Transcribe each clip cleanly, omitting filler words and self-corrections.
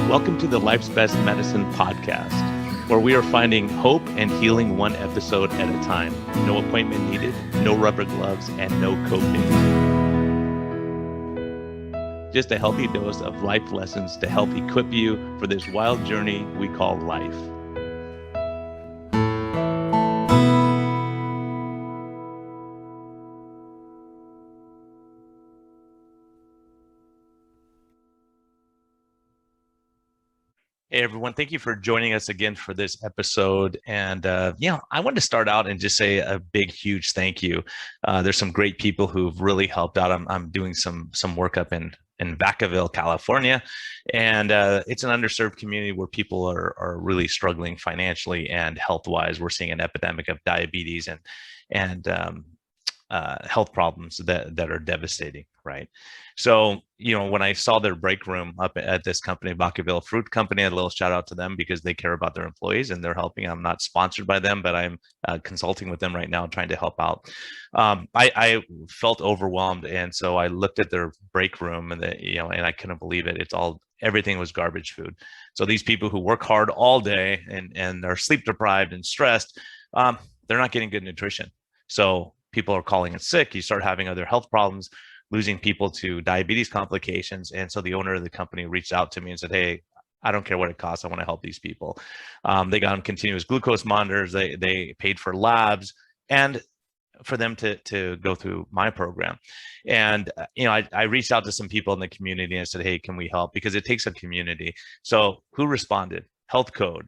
Welcome to the Life's Best Medicine podcast, where we are finding hope and healing one episode at a time. No appointment needed, no rubber gloves, and no coping. Just a healthy dose of life lessons to help equip you for this wild journey we call life. Hey everyone, thank you for joining us again for this episode. And I wanted to start out and just say a big, huge thank you. There's some great people who've really helped out. I'm doing some work up in Vacaville, California, and it's an underserved community where people are really struggling financially and health-wise. We're seeing an epidemic of diabetes and health problems that are devastating, right? So, when I saw their break room up at this company, Vacaville Fruit Company, a little shout out to them because they care about their employees and they're helping. I'm not sponsored by them, but I'm consulting with them right now, trying to help out. I felt overwhelmed, and so I looked at their break room, and and I couldn't believe it. Everything was garbage food. So these people who work hard all day and are sleep deprived and stressed, they're not getting good nutrition. So people are calling in sick. You start having other health problems, losing people to diabetes complications. And so the owner of the company reached out to me and said, hey, I don't care what it costs. I want to help these people. They got them continuous glucose monitors. They paid for labs and for them to go through my program. And, I reached out to some people in the community and said, hey, can we help? Because it takes a community. So who responded? Health Code.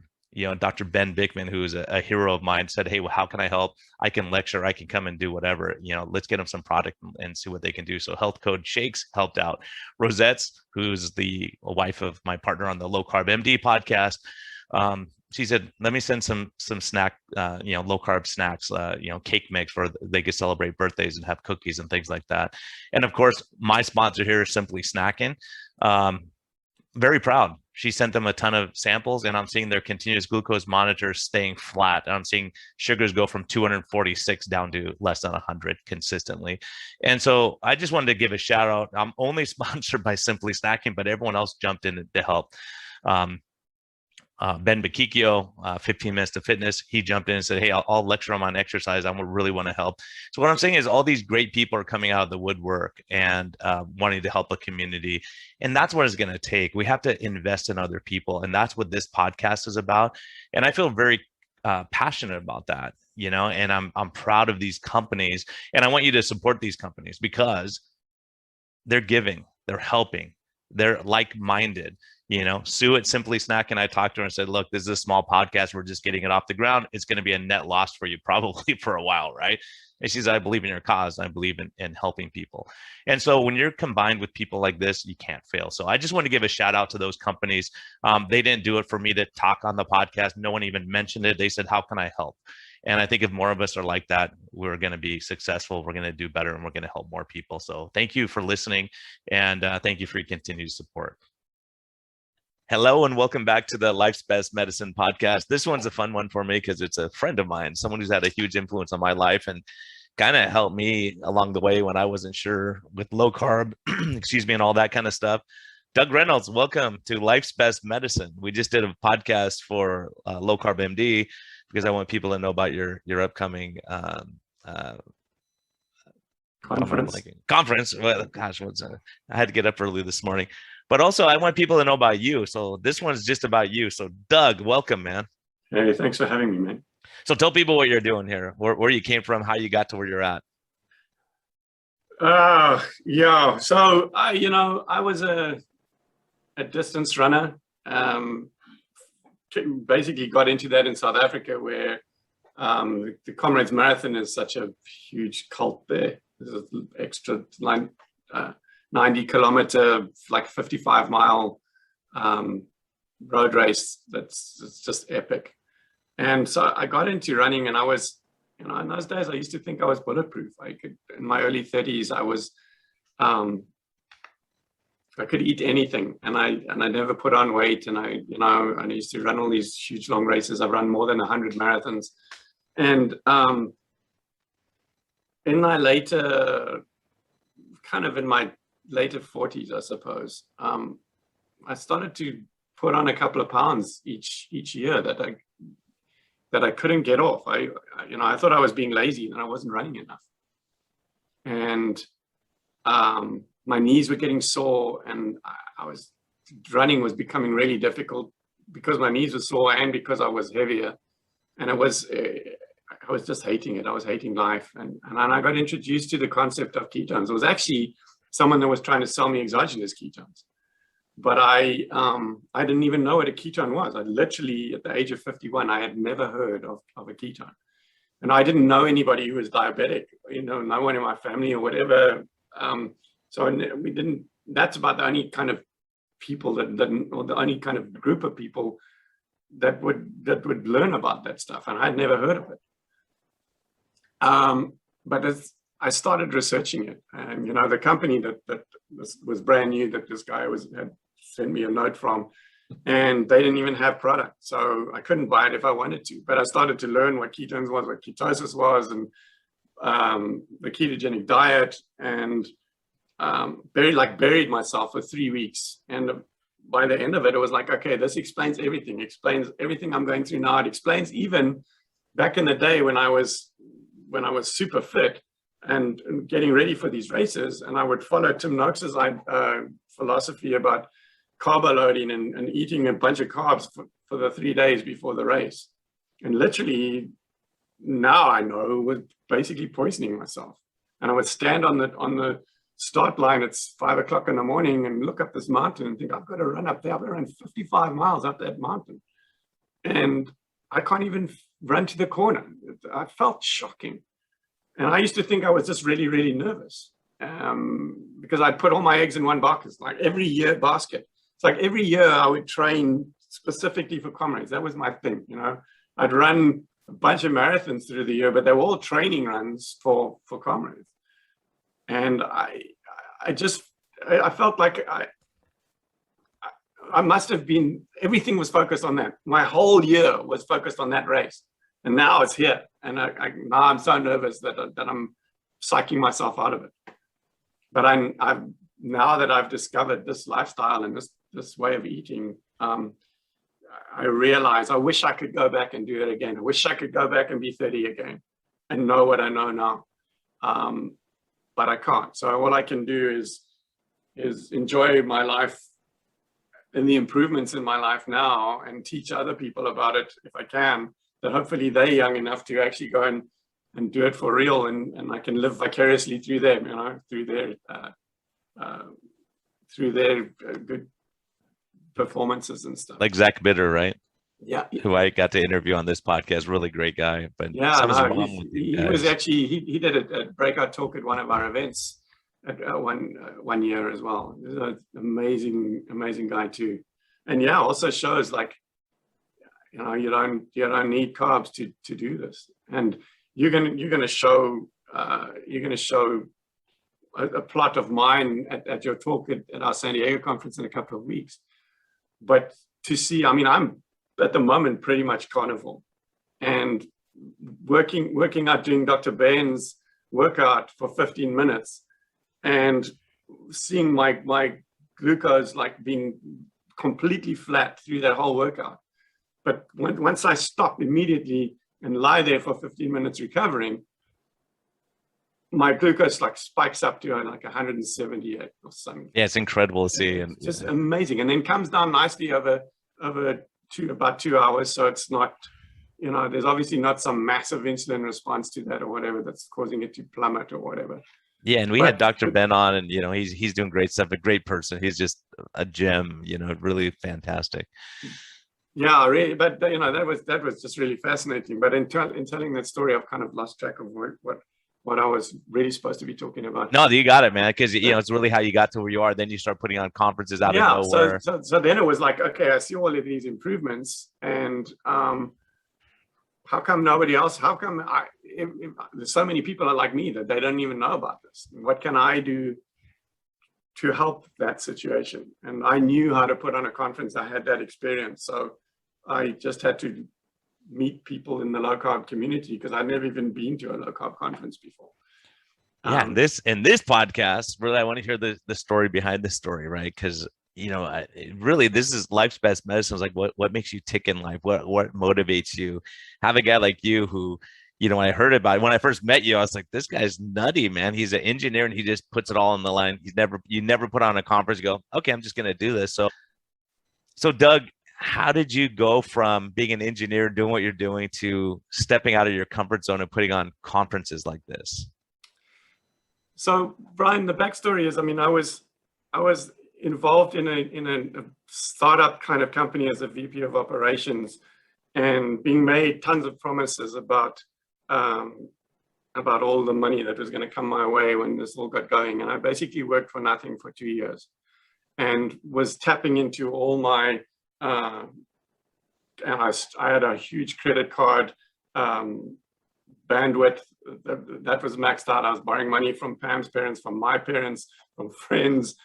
Dr. Ben Bickman, who is a hero of mine, said, hey, well, how can I help? I can lecture, I can come and do whatever, let's get them some product and see what they can do. So Health Code Shakes helped out. Rosette's, who's the wife of my partner on the LowCarbUSA podcast, she said, let me send some snack, low carb snacks, cake mix where they could celebrate birthdays and have cookies and things like that. And of course, my sponsor here is Simply Snacking. Very proud. She sent them a ton of samples, and I'm seeing their continuous glucose monitors staying flat. And I'm seeing sugars go from 246 down to less than 100 consistently. And so I just wanted to give a shout out. I'm only sponsored by Simply Snacking, but everyone else jumped in to help. Ben Bakikio, 15 Minutes to Fitness, he jumped in and said, hey, I'll lecture them on exercise. I really want to help. So what I'm saying is all these great people are coming out of the woodwork and wanting to help a community. And that's what it's going to take. We have to invest in other people. And that's what this podcast is about. And I feel very passionate about that, and I'm proud of these companies. And I want you to support these companies because they're giving, they're helping, they're like-minded. Sue at Simply Snack and I talked to her and said, look, this is a small podcast. We're just getting it off the ground. It's going to be a net loss for you probably for a while, right? And she said, I believe in your cause. I believe in helping people. And so when you're combined with people like this, you can't fail. So I just want to give a shout out to those companies. They didn't do it for me to talk on the podcast. No one even mentioned it. They said, how can I help? And I think if more of us are like that, we're going to be successful. We're going to do better and we're going to help more people. So thank you for listening. And thank you for your continued support. Hello and welcome back to the Life's Best Medicine podcast. This one's a fun one for me because it's a friend of mine, someone who's had a huge influence on my life and kind of helped me along the way when I wasn't sure with low carb, and all that kind of stuff. Doug Reynolds, welcome to Life's Best Medicine. We just did a podcast for LowCarbUSA because I want people to know about your upcoming conference. Well, gosh, I had to get up early this morning. But also, I want people to know about you. So this one's just about you. So Doug, welcome, man. Hey, thanks for having me, man. So tell people what you're doing here, where you came from, how you got to where you're at. Yeah. So, I was a distance runner. Basically got into that in South Africa where the Comrades Marathon is such a huge cult there. There's an extra 90-kilometer, like 55-mile road race. It's just epic. And so I got into running, and I was, in those days I used to think I was bulletproof. In my early 30s, I could eat anything, and I never put on weight. And I used to run all these huge long races. I've run more than 100 marathons, and in my later 40s, I suppose, I started to put on a couple of pounds each year that I couldn't get off. I thought I was being lazy and I wasn't running enough. And my knees were getting sore, and running was becoming really difficult because my knees were sore and because I was heavier. And I was just hating it. I was hating life. And I got introduced to the concept of ketones. It was actually someone that was trying to sell me exogenous ketones. But I didn't even know what a ketone was. I literally, at the age of 51, I had never heard of a ketone. And I didn't know anybody who was diabetic, no one in my family or whatever. So we didn't, that's about the only kind of people or the only kind of group of people that would learn about that stuff. And I'd never heard of it. But as I started researching it, and the company that was brand new, that this guy had sent me a note from, and they didn't even have product, so I couldn't buy it if I wanted to. But I started to learn what ketones was, what ketosis was, and the ketogenic diet, and buried myself for 3 weeks. And by the end of it, it was like, okay, this explains everything. Explains everything I'm going through now. It explains even back in the day when I was super fit and getting ready for these races, and I would follow Tim Noakes's philosophy about carb loading and eating a bunch of carbs for the 3 days before the race. And literally now I know was basically poisoning myself. And I would stand on the start line at 5 o'clock in the morning and look up this mountain and think, I've got to run up there. I've got to run 55 miles up that mountain. And I can't even run to the corner. I felt shocking. And I used to think I was just really, really nervous because I'd put all my eggs in one basket, like every year basket. It's like every year I would train specifically for comrades. That was my thing, I'd run a bunch of marathons through the year, but they were all training runs for comrades. And I felt like I must have been, everything was focused on that. My whole year was focused on that race. And now it's here. And now I'm so nervous that I'm psyching myself out of it. But now that I've discovered this lifestyle and this way of eating, I realize I wish I could go back and do it again. I wish I could go back and be 30 again and know what I know now. But I can't. So all I can do is enjoy my life and the improvements in my life now, and teach other people about it if I can, that hopefully they're young enough to actually go and do it for real, and I can live vicariously through them, through their good performances and stuff. Like Zach Bitter, right? Yeah. Who I got to interview on this podcast. Really great guy. But yeah, he was actually, he did a breakout talk at one of our events at one year as well. He's an amazing guy too. And yeah, also shows like, you don't need carbs to do this. And you're gonna show a plot of mine at your talk at our San Diego conference in a couple of weeks. But to see, I'm at the moment pretty much carnivore, and working out, doing Dr. Bain's workout for 15 minutes and seeing my glucose like being completely flat through that whole workout. But once I stop immediately and lie there for 15 minutes recovering, my glucose like spikes up to like 178 or something. Yeah, it's incredible to see. And just amazing. And then comes down nicely over about 2 hours. So it's not, there's obviously not some massive insulin response to that or whatever that's causing it to plummet or whatever. Yeah, and we had Dr. Ben on, and he's doing great stuff. A great person. He's just a gem. Really fantastic. Yeah, really. But that was just really fascinating. But in telling that story, I've kind of lost track of what I was really supposed to be talking about. No, you got it, man. Because it's really how you got to where you are. Then you start putting on conferences out of nowhere. So then it was like, okay, I see all of these improvements, and how come nobody else? How come if there's so many people are like me that they don't even know about this? What can I do to help that situation? And I knew how to put on a conference. I had that experience, so I just had to meet people in the low carb community because I'd never even been to a low carb conference before. Yeah, in this podcast, really, I want to hear the story behind the story, right? Because really, this is life's best medicine. It's like, what makes you tick in life? What motivates you? Have a guy like you who, when I heard about it, when I first met you, I was like, this guy's nutty, man. He's an engineer and he just puts it all on the line. You never put on a conference, you go, okay, I'm just going to do this. So Doug, how did you go from being an engineer, doing what you're doing, to stepping out of your comfort zone and putting on conferences like this? So Brian, the backstory is, I was involved in a startup kind of company as a VP of operations, and being made tons of promises about all the money that was going to come my way when this all got going. And I basically worked for nothing for 2 years and was tapping into all my, and I had a huge credit card bandwidth that was maxed out. I was borrowing money from Pam's parents, from my parents, from friends,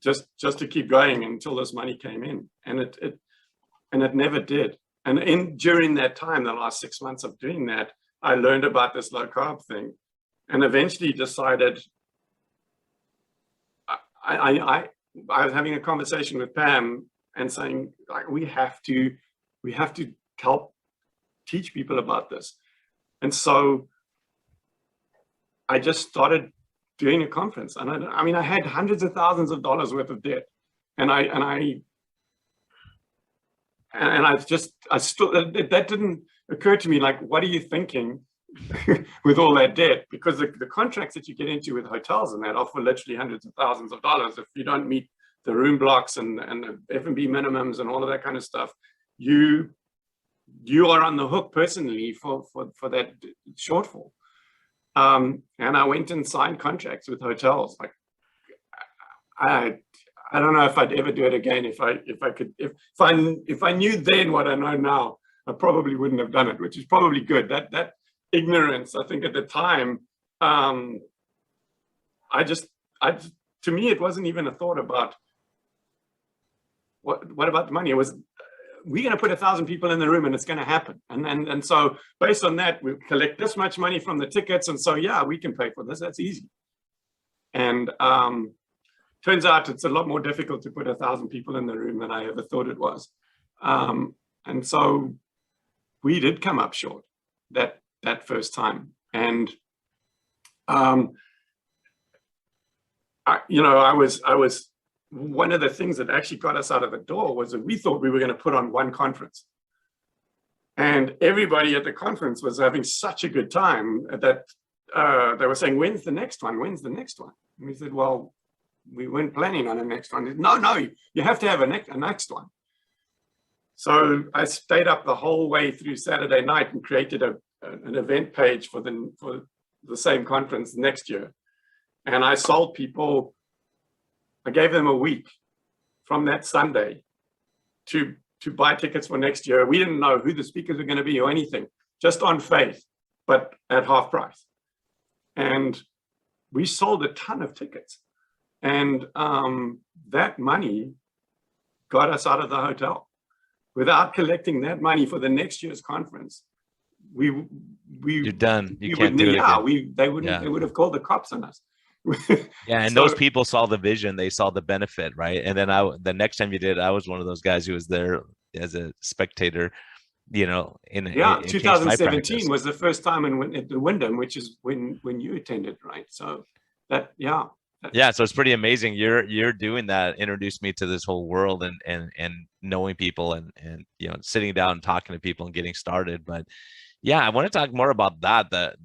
just to keep going until this money came in, and it never did. And during that time, the last 6 months of doing that, I learned about this low carb thing, and eventually decided. I was having a conversation with Pam and saying, like, we have to help teach people about this. And so I just started doing a conference, and I had hundreds of thousands of dollars worth of debt, and I still, that didn't occur to me, like, what are you thinking with all that debt? Because the contracts that you get into with hotels and that offer literally hundreds of thousands of dollars. If you don't meet the room blocks and the F&B minimums and all of that kind of stuff, you are on the hook personally for that shortfall. And I went and signed contracts with hotels. Like, I don't know if I'd ever do it again. If I knew then what I know now, I probably wouldn't have done it, which is probably good. That ignorance, I think at the time, to me, it wasn't even a thought about what about the money. It was, we're going to put 1,000 people in the room and it's going to happen. And so based on that, we collect this much money from the tickets. And so, yeah, we can pay for this. That's easy. And turns out it's a lot more difficult to put 1,000 people in the room than I ever thought it was. And so we did come up short that first time. And, I was one of the things that actually got us out of the door was that we thought we were going to put on one conference. And everybody at the conference was having such a good time that they were saying, when's the next one? When's the next one? And we said, well, we weren't planning on a next one. No, you have to have a next one. So I stayed up the whole way through Saturday night and created an event page for the same conference next year. And I sold people, I gave them a week from that Sunday to buy tickets for next year. We didn't know who the speakers were going to be or anything, just on faith, but at half price. And we sold a ton of tickets. And that money got us out of the hotel. Without collecting that money for the next year's conference, you're done. You can't do it again. They would have called the cops on us. Yeah, and those people saw the vision, they saw the benefit, right? And then the next time you did, I was one of those guys who was there as a spectator, in 2017 was the first time at the Wyndham, which is when you attended, right? So so it's pretty amazing. You're doing that, introduced me to this whole world and knowing people and sitting down and talking to people and getting started. But yeah, I want to talk more about that.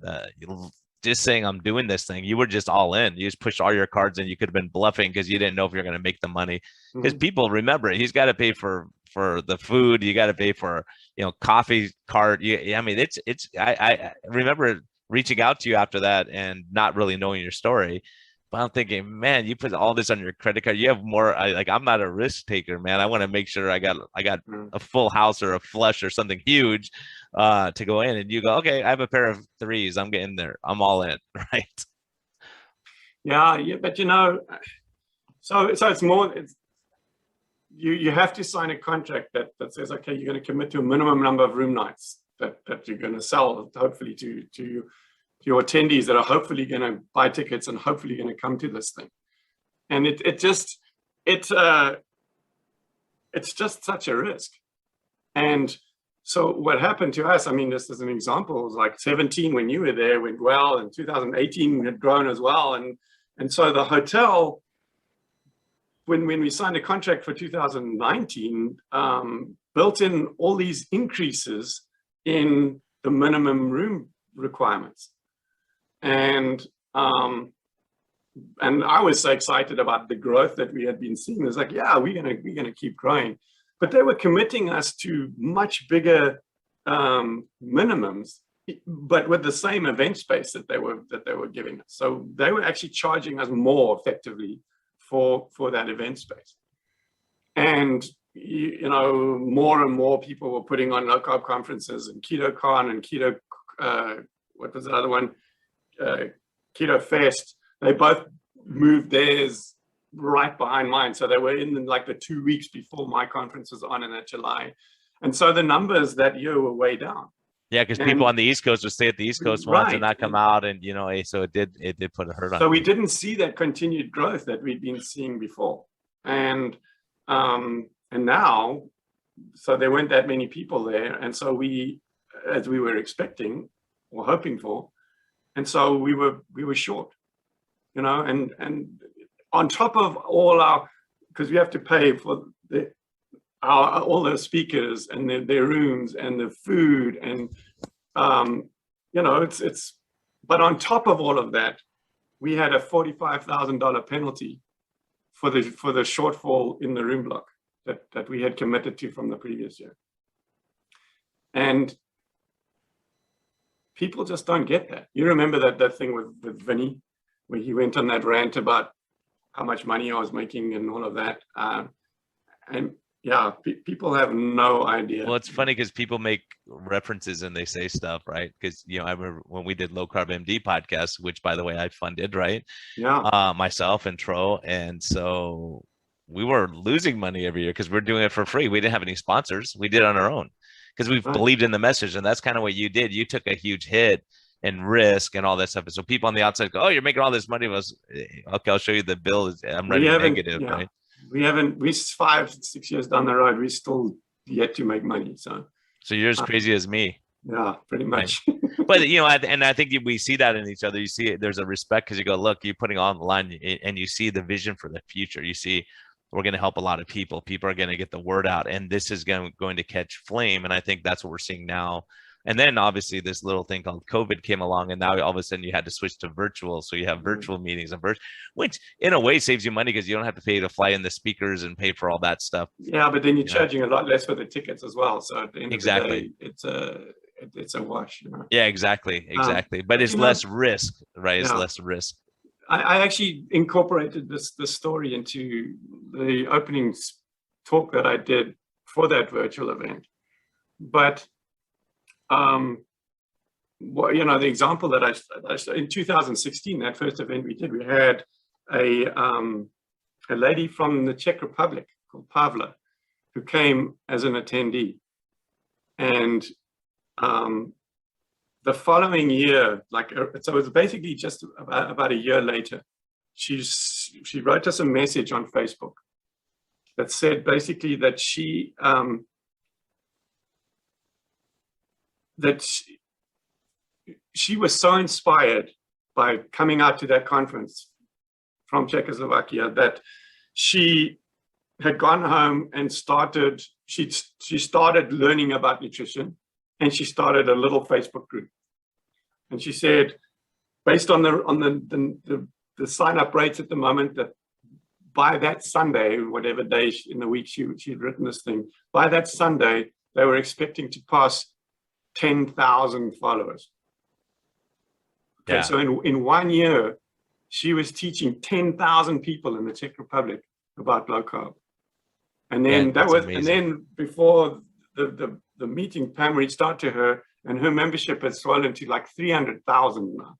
Just saying I'm doing this thing, you were just all in. You just pushed all your cards in. You could have been bluffing because you didn't know if you're going to make the money. Because people, remember, he's got to pay for the food. You got to pay for coffee cart. I remember reaching out to you after that and not really knowing your story. But I'm thinking, man, you put all this on your credit card. You have more. I'm not a risk taker, man. I want to make sure I got a full house or a flush or something huge to go in. And you go, okay, I have a pair of threes. I'm getting there. I'm all in, right? Yeah, but so it's more. You have to sign a contract that says, okay, you're going to commit to a minimum number of room nights that you're going to sell, hopefully to your attendees that are hopefully going to buy tickets and hopefully going to come to this thing. And it just, it's just such a risk. And so what happened to us, I mean, this is an example, was like 17 when you were there went well, and 2018 had grown as well. And so the hotel, when we signed a contract for 2019, built in all these increases in the minimum room requirements. And I was so excited about the growth that we had been seeing. It was like, yeah, we're gonna keep growing. But they were committing us to much bigger minimums, but with the same event space that they were giving us. So they were actually charging us more effectively for that event space. And you know, more and more people were putting on low carb conferences, and KetoCon and Keto, what was the other one? Keto Fest. They both moved theirs right behind mine. So they were in like the 2 weeks before my conference was on in that July. And so the numbers that year were way down. Yeah, because people on the East Coast would stay at the East Coast ones and not come out, and you know, so it did put a hurt on. So we didn't see that continued growth that we'd been seeing before. And now, so there weren't that many people there. And so we, as we were expecting or hoping for, and so we were short, you know, and on top of all our, because we have to pay for all the speakers and their rooms and the food, and you know, it's but on top of all of that, we had a $45,000 penalty for the shortfall in the room block that we had committed to from the previous year. And people just don't get that. You remember that thing with Vinny, where he went on that rant about how much money I was making and all of that. And yeah, people have no idea. Well, it's funny because people make references and they say stuff, right? Because, you know, I remember when we did Low Carb MD podcast, which by the way, I funded, right? Yeah. Myself and Tro. And so we were losing money every year because we're doing it for free. We didn't have any sponsors. We did it on our own because we believed in the message. And that's kind of what you did. You took a huge hit and risk and all that stuff. And so people on the outside go, oh, you're making all this money. Okay, I'll show you the bill. I'm running negative, right? We're 5-6 years down the road. We still yet to make money. So you're as crazy as me. Yeah, pretty much. Right. But, you know, and I think we see that in each other. You see it, there's a respect because you go, look, you're putting on the line and you see the vision for the future. You see, we're going to help a lot of people. People are going to get the word out, and this is going to catch flame. And I think that's what we're seeing now. And then obviously this little thing called COVID came along, and now all of a sudden you had to switch to virtual. So you have virtual meetings and which in a way saves you money because you don't have to pay to fly in the speakers and pay for all that stuff. Yeah, but then you're charging a lot less for the tickets as well. So at the end of the day, it's a wash. You know? Yeah, exactly. But it's less risk, right? It's less risk. I actually incorporated this story into the opening talk that I did for that virtual event. But well, you know, the example that I in 2016, that first event we did, we had a lady from the Czech Republic called Pavla, who came as an attendee. And the following year, so it was basically just about a year later, she wrote us a message on Facebook that said basically that she was so inspired by coming out to that conference from Czechoslovakia that she had gone home and she started learning about nutrition, and she started a little Facebook group. And she said, based on the sign up rates at the moment, that by that Sunday, whatever day in the week she'd written this thing, by that Sunday, they were expecting to pass 10,000 followers. Okay, so in 1 year, she was teaching 10,000 people in the Czech Republic about low carb. And then and then before the meeting, Pam reached out to her, and her membership had swollen to like 300,000 now.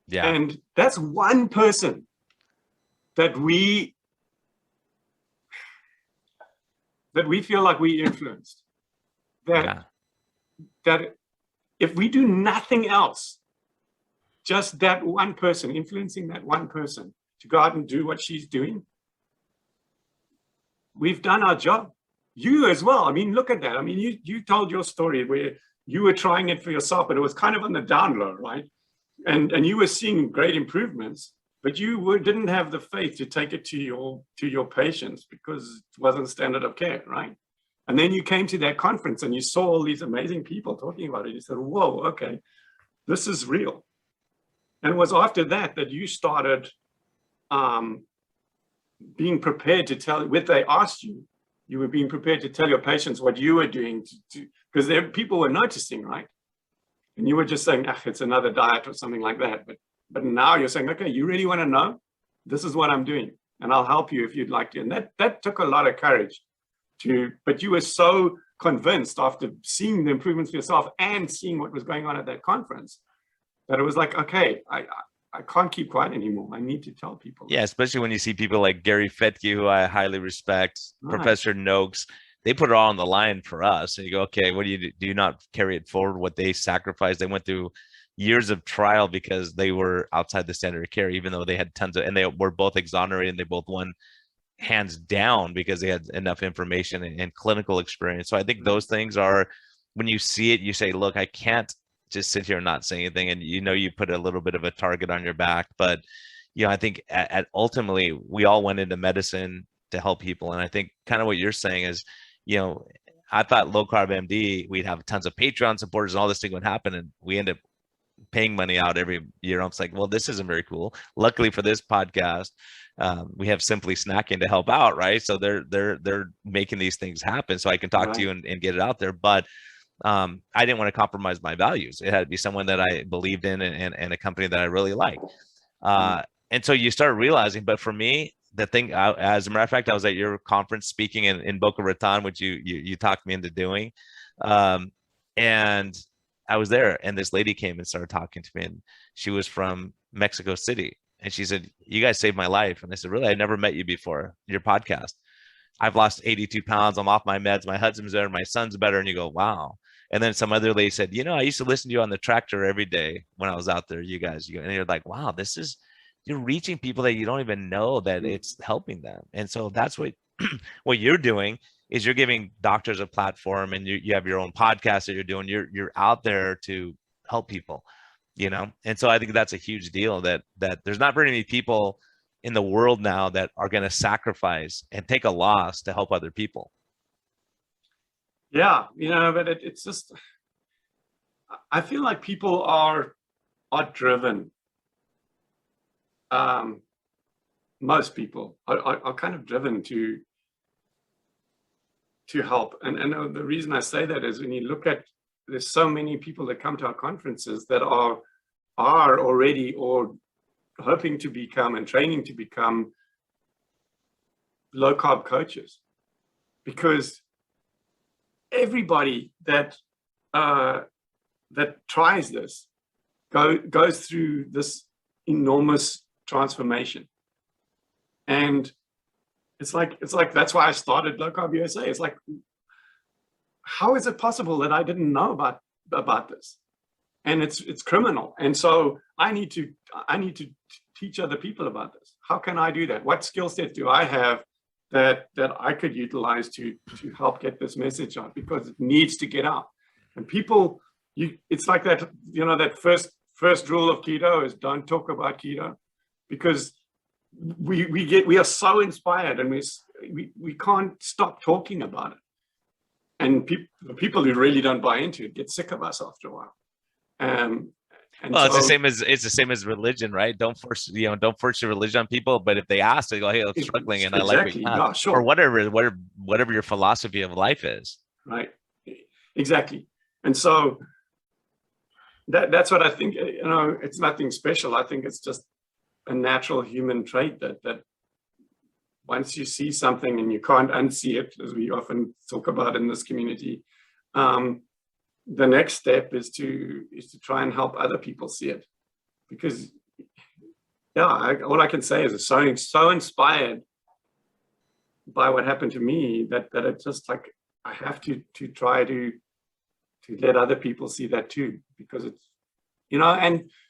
Yeah. And that's one person that we feel like we influenced. That if we do nothing else, just that one person, influencing that one person to go out and do what she's doing, we've done our job. You as well. I mean, look at that. I mean, you told your story where you were trying it for yourself, but it was kind of on the down low, right? And you were seeing great improvements, but you didn't have the faith to take it to your patients because it wasn't standard of care, right? And then you came to that conference and you saw all these amazing people talking about it. You said, whoa, okay, this is real. And it was after that you started being prepared to tell, when they asked you, you were being prepared to tell your patients what you were doing because people were noticing, right? And you were just saying, it's another diet or something like that. But now you're saying, okay, you really want to know? This is what I'm doing, and I'll help you if you'd like to. And that took a lot of courage but you were so convinced after seeing the improvements for yourself and seeing what was going on at that conference that it was like, okay, I can't keep quiet anymore. I need to tell people. Yeah, especially when you see people like Gary Fettke, who I highly respect, right. Professor Noakes, they put it all on the line for us. And you go, okay, what do you do? Do you not carry it forward? What they sacrificed? They went through years of trial because they were outside the standard of care, even though they had tons of, and they were both exonerated and they both won hands down because they had enough information and clinical experience. So I think those things are, when you see it, you say, look, I can't just sit here and not say anything. And you put a little bit of a target on your back, but I think ultimately we all went into medicine to help people. And I think kind of what you're saying is, I thought Low Carb MD, we'd have tons of Patreon supporters and all this thing would happen. And we end up paying money out every year. I was like, well, this isn't very cool. Luckily for this podcast, we have Simply Snacking to help out, right? So they're making these things happen so I can talk to you and get it out there. But I didn't want to compromise my values. It had to be someone that I believed in and a company that I really like. And so you start realizing, but for me, the thing, as a matter of fact, I was at your conference speaking in Boca Raton, which you talked me into doing. And I was there and this lady came and started talking to me, and she was from Mexico City. And she said, you guys saved my life. And I said, really? I never met you before, your podcast. I've lost 82 pounds. I'm off my meds. My husband's better. My son's better. And you go, wow. And then some other lady said, I used to listen to you on the tractor every day when I was out there, you guys. And you're like, wow, you're reaching people that you don't even know that it's helping them. And so that's what you're doing is you're giving doctors a platform, and you have your own podcast that you're doing. You're out there to help people, And so I think that's a huge deal that there's not very many people in the world now that are going to sacrifice and take a loss to help other people. Yeah, but it's just, I feel like people are driven. Most people are kind of driven to help. And the reason I say that is when you look at, there's so many people that come to our conferences that are already or hoping to become and training to become low carb coaches, because everybody that tries this goes through this enormous transformation. And it's like that's why I started LowCarbUSA. It's like, how is it possible that I didn't know about this? And it's criminal. And so I need to teach other people about this. How can I do that? What skill set do I have that I could utilize to help get this message out? Because it needs to get out. And people, it's like that, that first rule of keto is don't talk about keto, because we are so inspired and we can't stop talking about it. And the people who really don't buy into it get sick of us after a while. It's the same as religion, right? Don't force your religion on people. But if they ask, they go, "Hey, I'm struggling, and exactly. I like what you have." Yeah, sure. Or whatever your philosophy of life is. Right. Exactly. And so that's what I think. It's nothing special. I think it's just a natural human trait that once you see something and you can't unsee it, as we often talk about in this community, the next step is to try and help other people see it. Because all I can say is I'm so inspired by what happened to me that it's just like I have to try to let other people see that too, because it's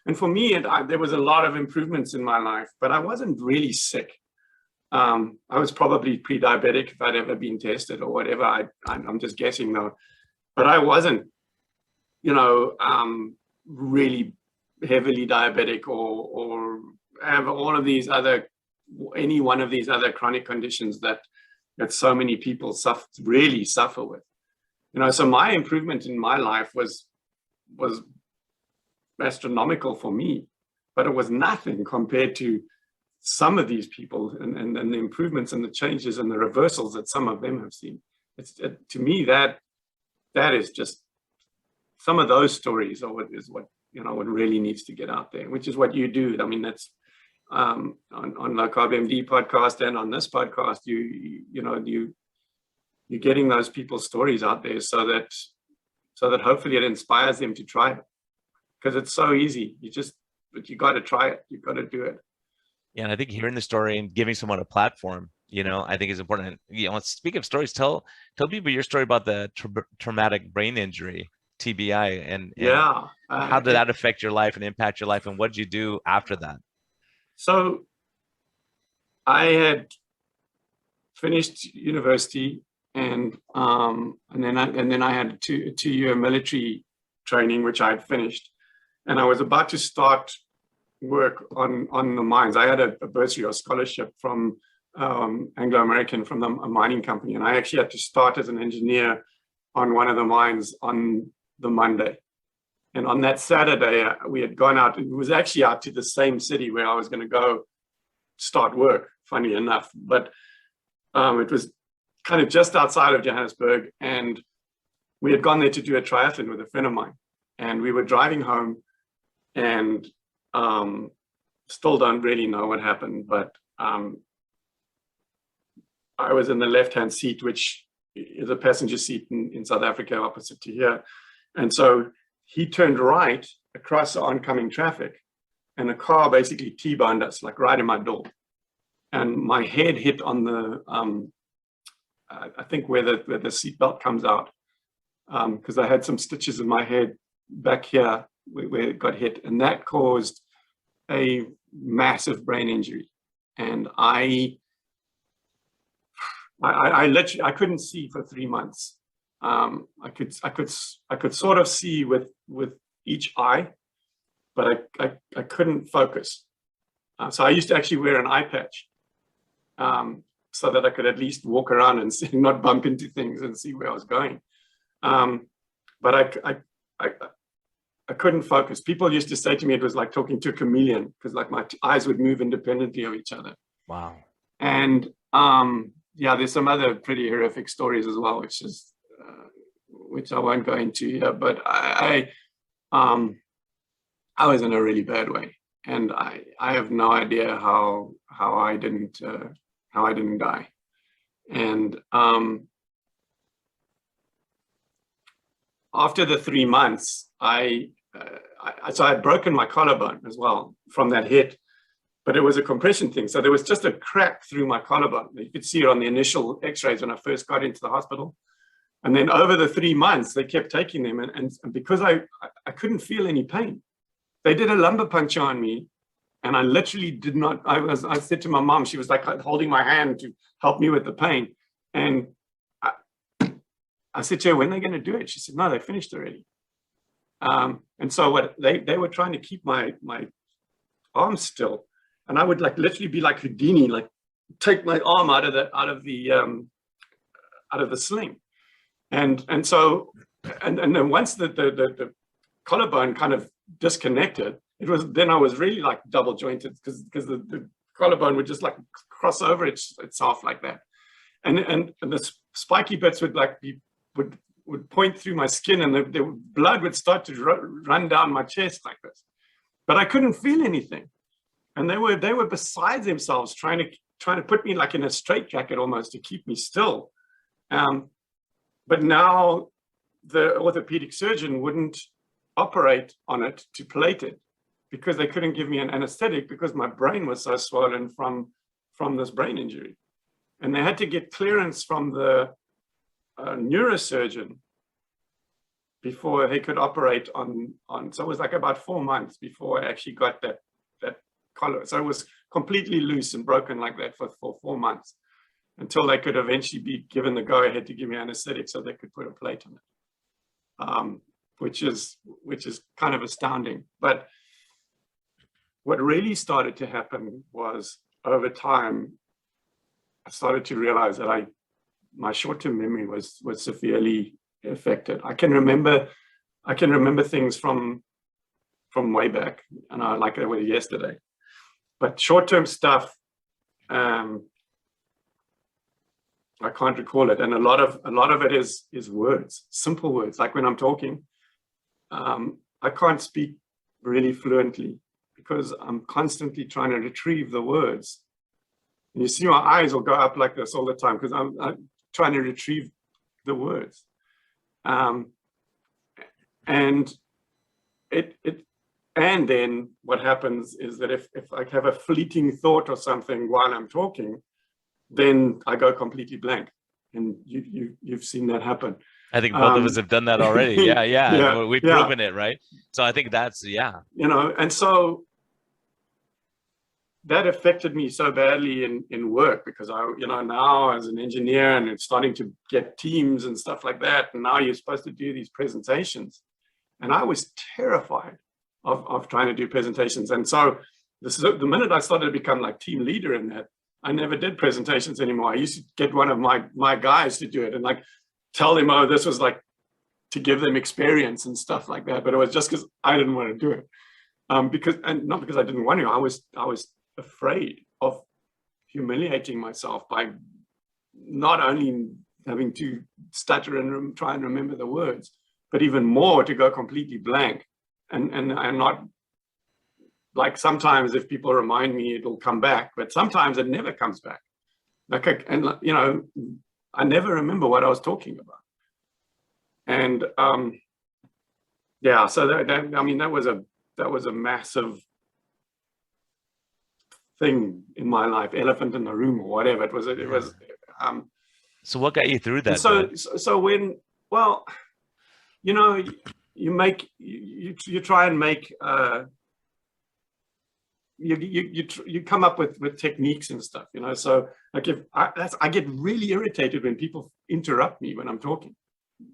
and for me there was a lot of improvements in my life, but I wasn't really sick. I was probably pre-diabetic if I'd ever been tested or whatever. I'm just guessing though, but I wasn't, really heavily diabetic or have all of these other, any one of these other chronic conditions that so many people really suffer with. So my improvement in my life was astronomical for me, but it was nothing compared to some of these people and the improvements and the changes and the reversals that some of them have seen. To me, that is just some of those stories are what really needs to get out there, which is what you do. I mean, that's on LowCarbMD podcast and on this podcast, you're getting those people's stories out there so that hopefully it inspires them to try it, because it's so easy. But you got to try it. You got to do it. Yeah, and I think hearing the story and giving someone a platform, I think is important. Speak of stories, tell people your story about the traumatic brain injury, TBI, and how did that affect your life and impact your life, and what did you do after that? So I had finished university, and then I had a two-year military training, which I had finished, and I was about to start work on the mines. I had a bursary or scholarship from Anglo-American, from a mining company, and I actually had to start as an engineer on one of the mines on the Monday. And on that Saturday, we had gone out. It was actually out to the same city where I was going to go start work, funny enough. But it was kind of just outside of Johannesburg. And we had gone there to do a triathlon with a friend of mine. And we were driving home, and still don't really know what happened. But I was in the left-hand seat, which is a passenger seat in South Africa, opposite to here. And so he turned right across the oncoming traffic, and the car basically T-boned us, like right in my door. And my head hit on the, I think where the seatbelt comes out, because I had some stitches in my head back here where it got hit, and that caused a massive brain injury. And I literally, I couldn't see for 3 months. I could sort of see with each eye, but I couldn't focus. So I used to actually wear an eye patch, so that I could at least walk around and see, not bump into things and see where I was going. But I couldn't focus. People used to say to me it was like talking to a chameleon, because like my eyes would move independently of each other. Wow. And there's some other pretty horrific stories as well, which I won't go into here. But I was in a really bad way, and I have no idea how I didn't die. And after the 3 months, so I had broken my collarbone as well from that hit, but it was a compression thing. So there was just a crack through my collarbone. You could see it on the initial x-rays when I first got into the hospital. And then over the 3 months, they kept taking them. And because I couldn't feel any pain, they did a lumbar puncture on me. And I literally did not, I said to my mom, she was like holding my hand to help me with the pain. And I said to her, when are they going to do it? She said, no, they finished already. And so what they were trying to keep my arm still. And I would like literally be like Houdini, like take my arm out of the sling. And so then once the collarbone kind of disconnected, then I was really like double jointed, because the collarbone would just like cross over itself like that. And the spiky bits would like would point through my skin, and the blood would start to run down my chest like this. But I couldn't feel anything. And they were beside themselves trying to put me like in a straitjacket almost to keep me still. But now the orthopedic surgeon wouldn't operate on it to plate it, because they couldn't give me an anesthetic because my brain was so swollen from this brain injury. And they had to get clearance from the neurosurgeon before they could operate on. So it was like about 4 months before I actually got that collar. So it was completely loose and broken like that for 4 months, until they could eventually be given the go-ahead to give me anesthetic so they could put a plate on it, which is kind of astounding. But what really started to happen was, over time, I started to realize that my short-term memory was severely affected. I can remember things from way back, and like it was yesterday. But short-term stuff, I can't recall it, and a lot of it is words, simple words. Like when I'm talking, I can't speak really fluently because I'm constantly trying to retrieve the words. And you see my eyes will go up like this all the time because I'm trying to retrieve the words. And then what happens is that if I have a fleeting thought or something while I'm talking, then I go completely blank. And you've seen that happen. I think both of us have done that already. Yeah. We've proven it, right? So I think that's, and so that affected me so badly in work, because now as an engineer and it's starting to get teams and stuff like that, and now you're supposed to do these presentations, and I was terrified of trying to do presentations. And so the minute I started to become like team leader in that, I never did presentations anymore. I used to get one of my guys to do it and like tell them, oh, this was like to give them experience and stuff like that. But it was just because I didn't want to do it, not because I didn't want to. I was afraid of humiliating myself by not only having to stutter and try and remember the words, but even more to go completely blank. And not, like, sometimes if people remind me, it'll come back, but sometimes it never comes back. I never remember what I was talking about. And so that was a massive thing in my life, elephant in the room or whatever. It was. So what got you through that? So when, well, you try and make you come up with techniques and stuff, so like I get really irritated when people interrupt me when I'm talking,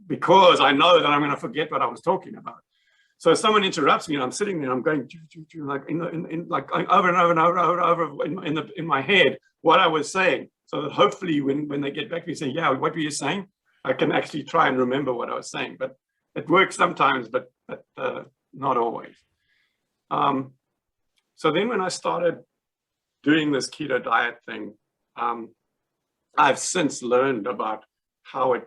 because I know that I'm going to forget what I was talking about. So if someone interrupts me and I'm sitting there, I'm going like like over and over and over in my head what I was saying, so that hopefully when they get back to me saying, yeah, what were you saying, I can actually try and remember what I was saying. But it works sometimes, but not always. So then when I started doing this keto diet thing, I've since learned about how it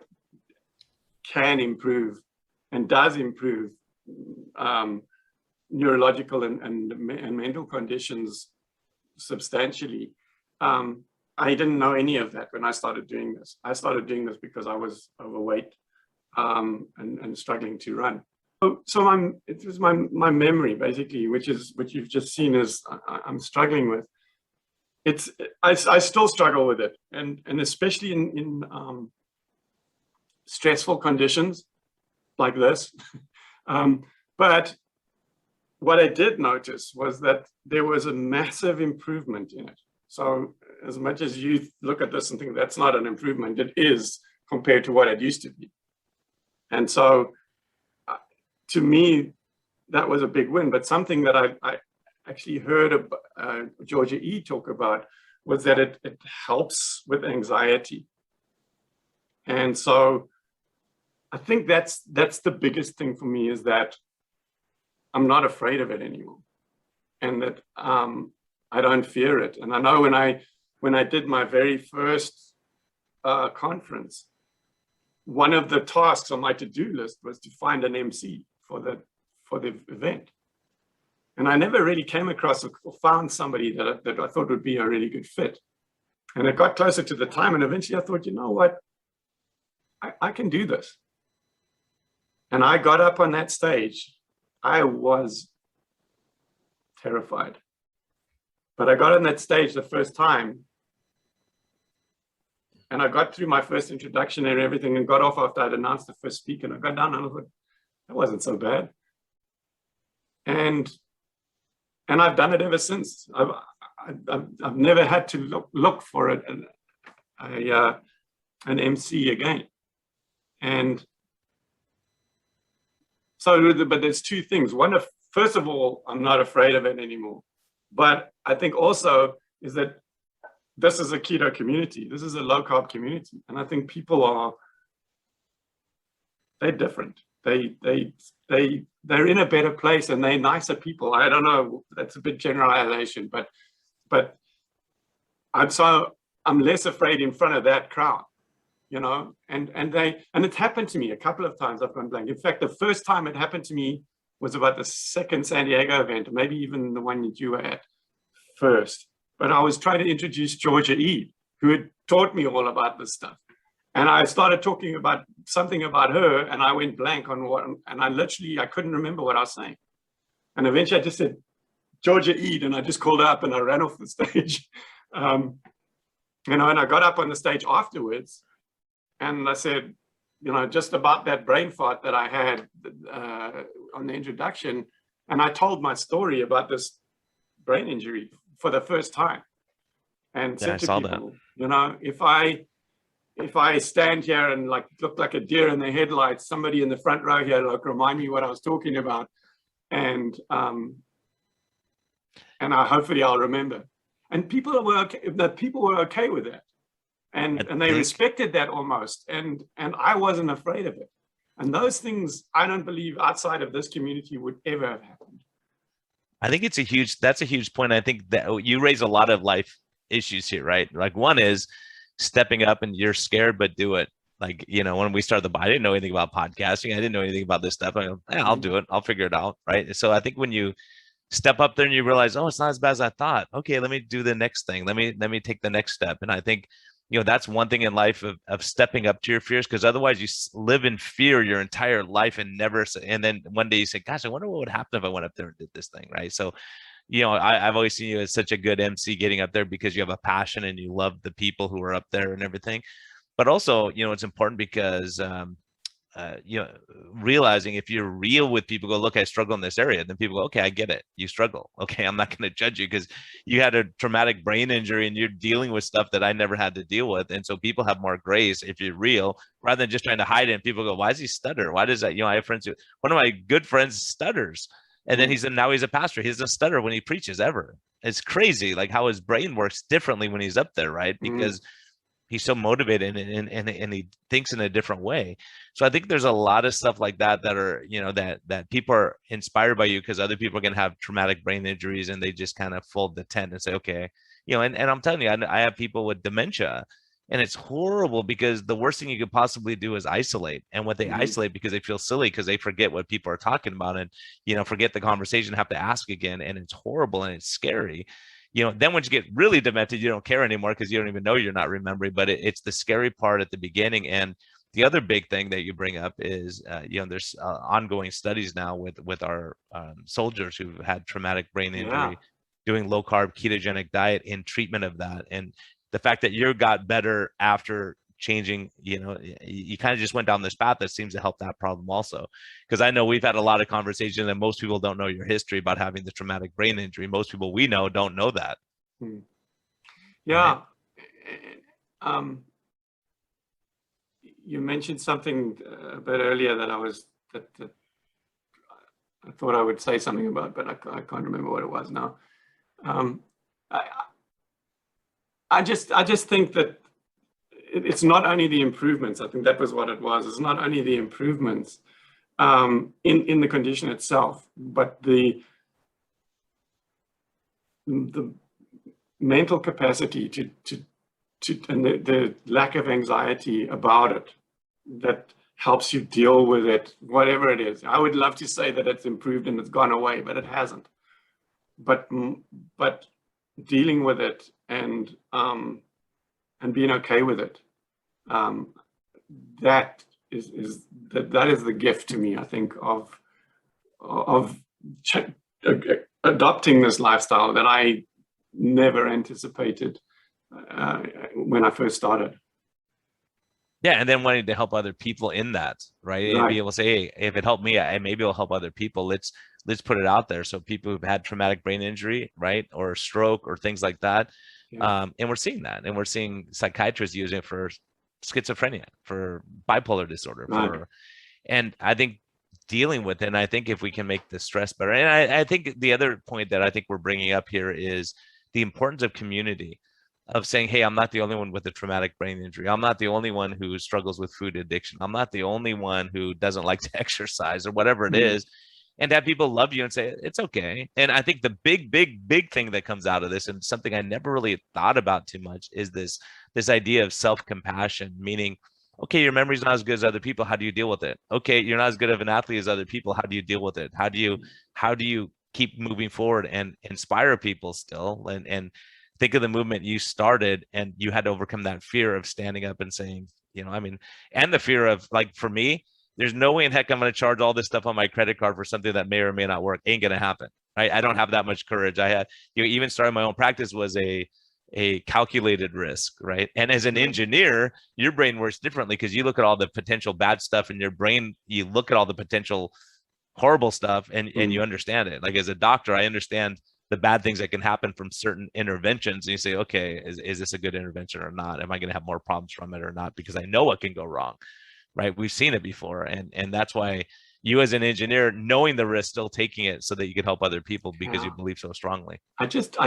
can improve and does improve neurological and mental conditions substantially. I didn't know any of that when I started doing this. I started doing this because I was overweight and struggling to run. So it was my memory, basically, which you've just seen is I'm struggling with. I still struggle with it, and especially in stressful conditions like this. But what I did notice was that there was a massive improvement in it. So as much as you look at this and think that's not an improvement, it is compared to what it used to be. And so to me, that was a big win. But something that I actually heard Georgia E. talk about was that it helps with anxiety. And so I think that's the biggest thing for me, is that I'm not afraid of it anymore, and that I don't fear it. And I know when I did my very first conference, one of the tasks on my to-do list was to find an MC for the event. And I never really came across or found somebody that I thought would be a really good fit. And it got closer to the time, and eventually I thought, you know what, I can do this. And I got up on that stage. I was terrified. But I got on that stage the first time, and I got through my first introduction and everything, and got off after I'd announced the first speaker. And I got down and I thought, that wasn't so bad. And I've done it ever since. I've never had to look for an MC again. And so, but there's two things. One, first of all, I'm not afraid of it anymore. But I think also is that this is a keto community. This is a low carb community. And I think people they're different. They're in a better place and they're nicer people. I don't know, that's a bit generalization, but I'm less afraid in front of that crowd, you know, and it's happened to me a couple of times. I've gone blank. In fact, the first time it happened to me was about the second San Diego event, maybe even the one that you were at first. But I was trying to introduce Georgia Ede, who had taught me all about this stuff. And I started talking about something about her, and I went blank on what, and I couldn't remember what I was saying. And eventually I just said, Georgia Ede, and I just called her up and I ran off the stage. You know, and I got up on the stage afterwards and I said, you know, just about that brain fart that I had on the introduction. And I told my story about this brain injury for the first time. And said to people, you know, if I stand here and like look like a deer in the headlights, somebody in the front row here like remind me what I was talking about, and hopefully I'll remember. And people were okay with that, and they respected that almost, and I wasn't afraid of it. And those things I don't believe outside of this community would ever have happened. I think that's a huge point. I think that you raise a lot of life issues here, right? Like one is stepping up and you're scared, but do it. Like, you know, when we started I didn't know anything about podcasting. I didn't know anything about this stuff. I go, yeah, I'll do it. I'll figure it out. Right. So I think when you step up there and you realize, oh, it's not as bad as I thought. Okay, let me do the next thing. Let me take the next step. And I think, you know, that's one thing in life of stepping up to your fears, because otherwise you live in fear your entire life and then one day you say, gosh, I wonder what would happen if I went up there and did this thing. Right. So, you know, I've always seen you as such a good MC getting up there because you have a passion and you love the people who are up there and everything. But also, you know, it's important because, you know, realizing if you're real with people, go, look, I struggle in this area. Then people go, okay, I get it. You struggle. Okay, I'm not going to judge you because you had a traumatic brain injury and you're dealing with stuff that I never had to deal with. And so people have more grace if you're real rather than just trying to hide it. And people go, why does he stutter? Why does that? You know, I have friends who, one of my good friends stutters. And then now he's a pastor. He doesn't stutter when he preaches ever. It's crazy, like how his brain works differently when he's up there, right? Because he's so motivated and he thinks in a different way. So I think there's a lot of stuff like that are, you know, that people are inspired by you because other people are going to have traumatic brain injuries and they just kind of fold the tent and say, okay, you know, and I'm telling you, I have people with dementia. And it's horrible because the worst thing you could possibly do is isolate. And what they isolate because they feel silly because they forget what people are talking about and, you know, forget the conversation, have to ask again. And it's horrible and it's scary. You know, then once you get really demented, you don't care anymore because you don't even know you're not remembering. But it's the scary part at the beginning. And the other big thing that you bring up is, you know, there's ongoing studies now with our soldiers who've had traumatic brain injury, doing low carb ketogenic diet in treatment of that. And the fact that you got better after changing, you know, you kind of just went down this path that seems to help that problem also. Because I know we've had a lot of conversation and most people don't know your history about having the traumatic brain injury. Most people we know don't know that. Yeah. Right? You mentioned something a bit earlier that that I thought I would say something about, but I can't remember what it was now. I just think that it's not only the improvements. I think that was what it was. It's not only the improvements in the condition itself, but the mental capacity to and the lack of anxiety about it that helps you deal with it, whatever it is. I would love to say that it's improved and it's gone away, but it hasn't. But dealing with it and being okay with it, that is the gift to me, I think, of adopting this lifestyle that I never anticipated when I first started. Yeah, and then wanting to help other people in that, right? And be Right. able to say, hey, if it helped me, maybe it'll help other people. Let's put it out there. So people who've had traumatic brain injury, right, or stroke or things like that, Yeah. and we're seeing that, and we're seeing psychiatrists using it for schizophrenia, for bipolar disorder, Right. and I think dealing with it. And I think if we can make the stress better, and I think the other point that I think we're bringing up here is the importance of community, of saying, hey, I'm not the only one with a traumatic brain injury. I'm not the only one who struggles with food addiction. I'm not the only one who doesn't like to exercise or whatever it Mm. is. And to have people love you and say, it's okay. And I think the big thing that comes out of this, and something I never really thought about too much, is this idea of self-compassion, meaning, okay, your memory's not as good as other people. How do you deal with it? Okay, you're not as good of an athlete as other people. How do you deal with it? How do you keep moving forward and inspire people still? And think of the movement you started, and you had to overcome that fear of standing up and saying, I mean, and the fear of, like, for me, there's no way in heck I'm going to charge all this stuff on my credit card for something that may or may not work. Ain't going to happen. Right. I don't have that much courage. I had, even starting my own practice was a calculated risk, right? And as an Right. engineer, your brain works differently, because you look at all the potential bad stuff in your brain, you look at all the potential horrible stuff, and you Mm. understand it. Like, as a doctor, I understand the bad things that can happen from certain interventions, and you say, okay, is this a good intervention or not? Am I going to have more problems from it or not? Because I know what can go wrong, right? We've seen it before, and that's why you, as an engineer, knowing the risk, still taking it so that you can help other people because you Yeah. believe so strongly. I just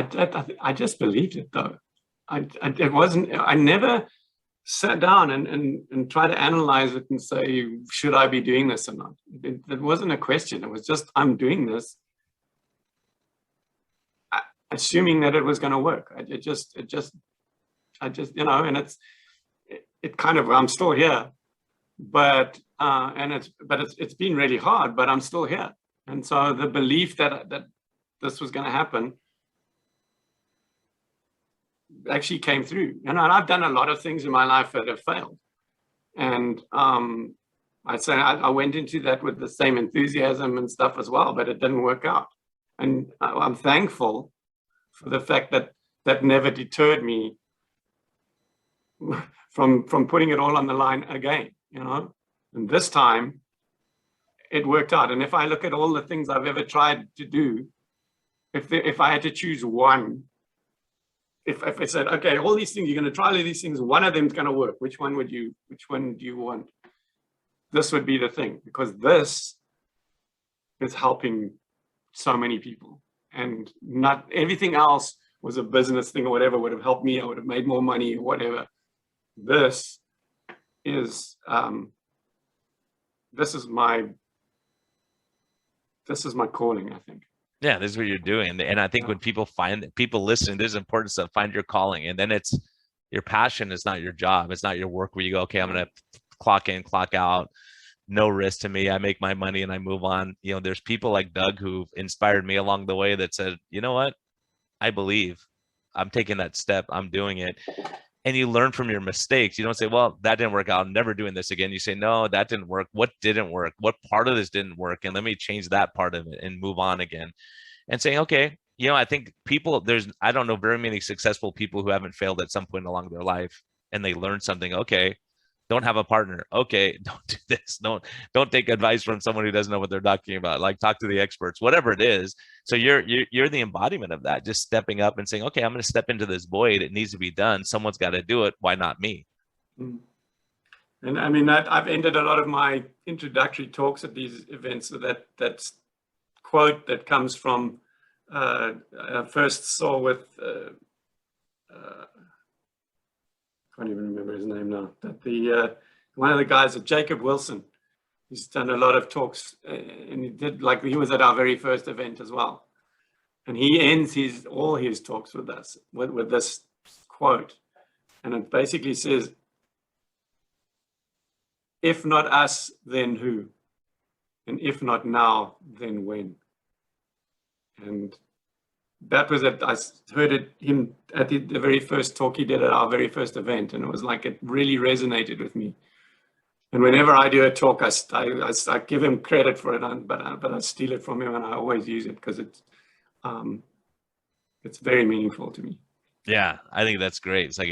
believed it though. It wasn't, I never sat down and try to analyze it and say, should I be doing this or not? It wasn't a question. It was just, I'm doing this, assuming that it was going to work. And it kind of, I'm still here, but it's been really hard, but I'm still here. And so the belief that this was going to happen actually came through. And I've done a lot of things in my life that have failed. And I'd say I went into that with the same enthusiasm and stuff as well, but it didn't work out. And I'm thankful for the fact that that never deterred me from putting it all on the line again, And this time it worked out. And if I look at all the things I've ever tried to do, if I had to choose one, if I said, okay, all these things, you're going to try all these things, one of them's going to work. Which one do you want? This would be the thing, because this is helping so many people, and not everything else was a business thing or whatever would have helped me. I would have made more money or whatever. This is my calling, I think. Yeah, this is what you're doing. And I think when people listen, there's important stuff, find your calling. And then it's your passion. Is not your job. It's not your work where you go, okay, I'm going to clock in, clock out, no risk to me. I make my money and I move on. There's people like Doug who've inspired me along the way that said, you know what? I believe I'm taking that step. I'm doing it. And you learn from your mistakes. You don't say, well, that didn't work out, I'm never doing this again. You say, no, that didn't work. What didn't work? What part of this didn't work? And let me change that part of it and move on again. And saying, okay, I think I don't know very many successful people who haven't failed at some point along their life, and they learn something. Okay, don't have a partner. Okay, don't do this. Don't take advice from someone who doesn't know what they're talking about. Like, talk to the experts, whatever it is. So you're the embodiment of that, just stepping up and saying, okay, I'm going to step into this void. It needs to be done. Someone's got to do it. Why not me? And I mean, I've ended a lot of my introductory talks at these events with that quote that comes from I first saw with can't even remember his name now. That the one of the guys, Jacob Wilson, he's done a lot of talks, and he was at our very first event as well. And he ends all his talks with us with this quote, and it basically says, "If not us, then who? And if not now, then when?" And that was it. I heard him at the very first talk he did at our very first event, and it was like it really resonated with me. And whenever I do a talk, I give him credit for it, but I steal it from him, and I always use it because it's very meaningful to me. Yeah, I think that's great. It's like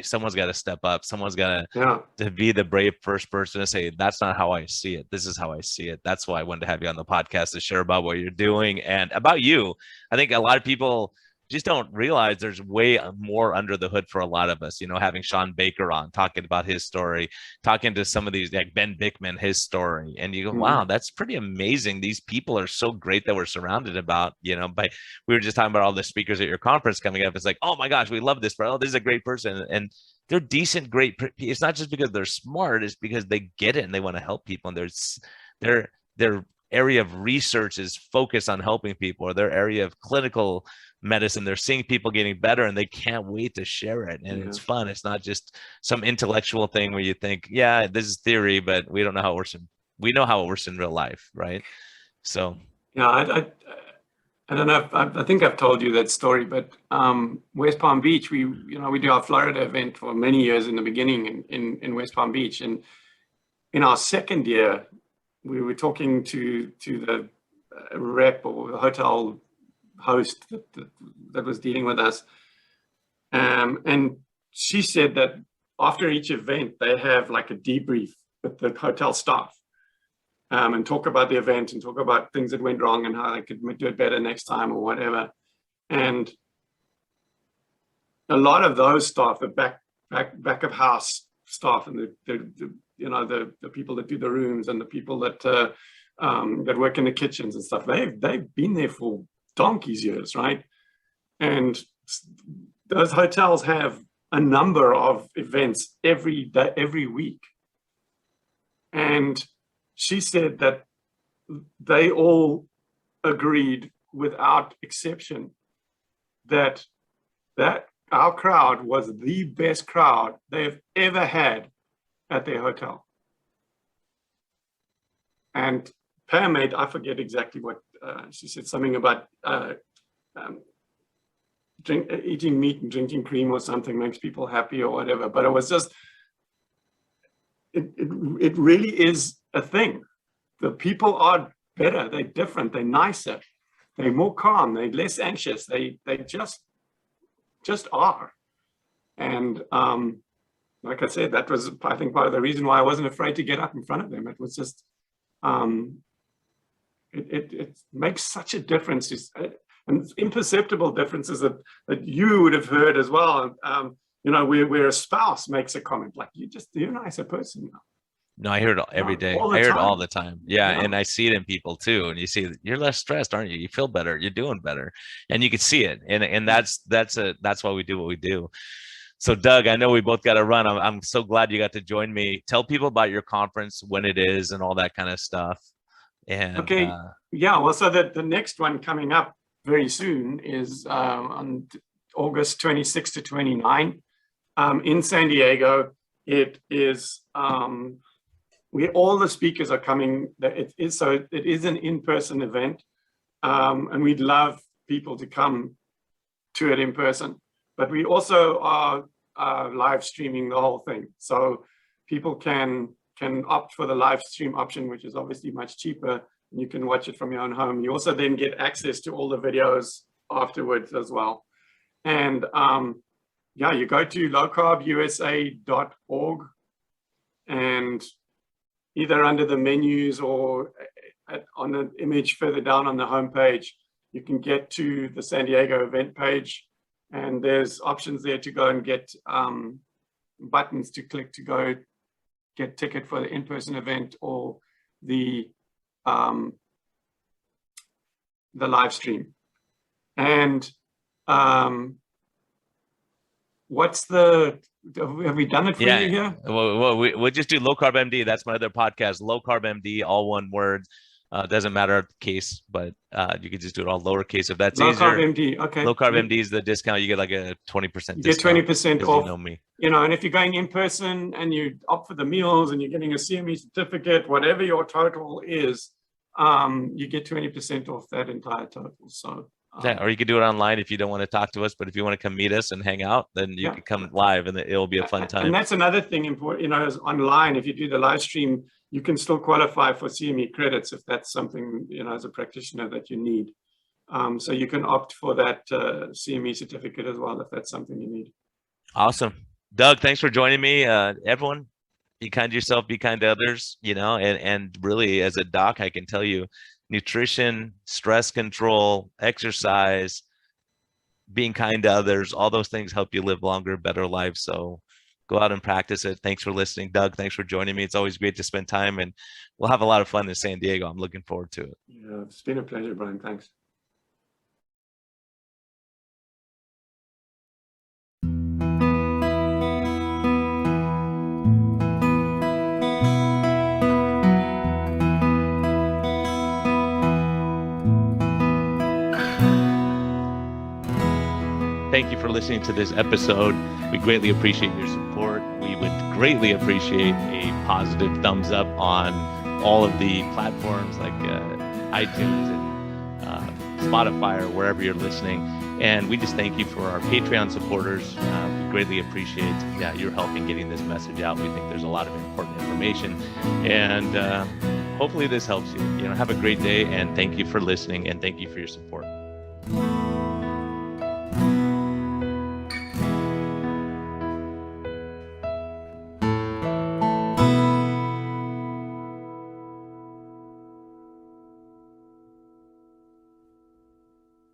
someone's got to step up. Someone's got Yeah. to be the brave first person to say, that's not how I see it. This is how I see it. That's why I wanted to have you on the podcast to share about what you're doing and about you. I think a lot of people just don't realize there's way more under the hood for a lot of us. You know, having Sean Baker on, talking about his story, talking to some of these, like Ben Bickman, his story, and you go, wow, that's pretty amazing. These people are so great that we're surrounded about, you know, by, we were just talking about all the speakers at your conference coming up. It's like, oh my gosh, we love this, bro. Oh, this is a great person. And they're decent, great. It's not just because they're smart, it's because they get it and they want to help people. And their area of research is focused on helping people, or their area of clinical medicine, they're seeing people getting better and they can't wait to share it. And it's fun. It's not just some intellectual thing where you think, yeah, this is theory, but we don't know how it works. We know how it works in real life, right? So yeah, I don't know. I think I've told you that story, but West Palm Beach, we do our Florida event for many years in the beginning in West Palm Beach, and in our second year, we were talking to the rep or the hotel host that was dealing with us, and she said that after each event they have like a debrief with the hotel staff, and talk about the event and talk about things that went wrong and how they could do it better next time or whatever. And a lot of those staff, the back of house staff, and the people that do the rooms and the people that that work in the kitchens and stuff, they've been there for donkey's years, right? And those hotels have a number of events every day, every week. And she said that they all agreed without exception that our crowd was the best crowd they've ever had at their hotel. And Pam I forget exactly what she said, something about eating meat and drinking cream or something makes people happy or whatever. But it was just, it really is a thing. The people are better, they're different, they're nicer, they're more calm, they're less anxious, they just are. And like I said, that was, I think, part of the reason why I wasn't afraid to get up in front of them. It was just, it makes such a difference, and imperceptible differences that you would have heard as well. Where a spouse makes a comment like, you're a nicer person now. No, I hear it every day. I hear it all the time. Yeah, and I see it in people too. And you see, you're less stressed, aren't you? You feel better. You're doing better, and you can see it. And that's why we do what we do. So, Doug, I know we both got to run. I'm so glad you got to join me. Tell people about your conference, when it is, and all that kind of stuff. And okay, well, so the next one coming up very soon is on August 26 to 29 in San Diego. It is where all the speakers are coming. It is an in-person event, and we'd love people to come to it in person. But we also are live streaming the whole thing, so people can opt for the live stream option, which is obviously much cheaper. You can watch it from your own home. You also then get access to all the videos afterwards as well. And you go to LowCarbUSA.org, and either under the menus or on an image further down on the homepage, you can get to the San Diego event page, and there's options there to go and get buttons to click to go get ticket for the in-person event or the live stream. And have we done it for you here? Well, we'll just do Low Carb MD. That's my other podcast, Low Carb MD, all one word. Doesn't matter case, but you could just do it all lowercase if that's Low easier. Carb MD, okay. Low Carb MD is the discount. You get like a 20% discount. You get 20% off. You know me. And if you're going in person and you opt for the meals and you're getting a CME certificate, whatever your total is, you get 20% off that entire total. So or you could do it online if you don't want to talk to us, but if you want to come meet us and hang out, then you can come live and it'll be a fun time. And that's another thing important, is online, if you do the live stream, you can still qualify for CME credits if that's something, as a practitioner that you need. So you can opt for that CME certificate as well, if that's something you need. Awesome. Doug, thanks for joining me. Everyone, be kind to yourself, be kind to others, and really as a doc, I can tell you nutrition, stress control, exercise, being kind to others, all those things help you live longer, better lives. So go out and practice it. Thanks for listening. Doug, thanks for joining me. It's always great to spend time, and we'll have a lot of fun in San Diego. I'm looking forward to it. Yeah, it's been a pleasure, Brian. Thanks. Thank you for listening to this episode. We greatly appreciate your support. We would greatly appreciate a positive thumbs up on all of the platforms like iTunes and Spotify or wherever you're listening. And we just thank you for our Patreon supporters. We greatly appreciate your help in getting this message out. We think there's a lot of important information. And hopefully this helps you. Have a great day, and thank you for listening, and thank you for your support.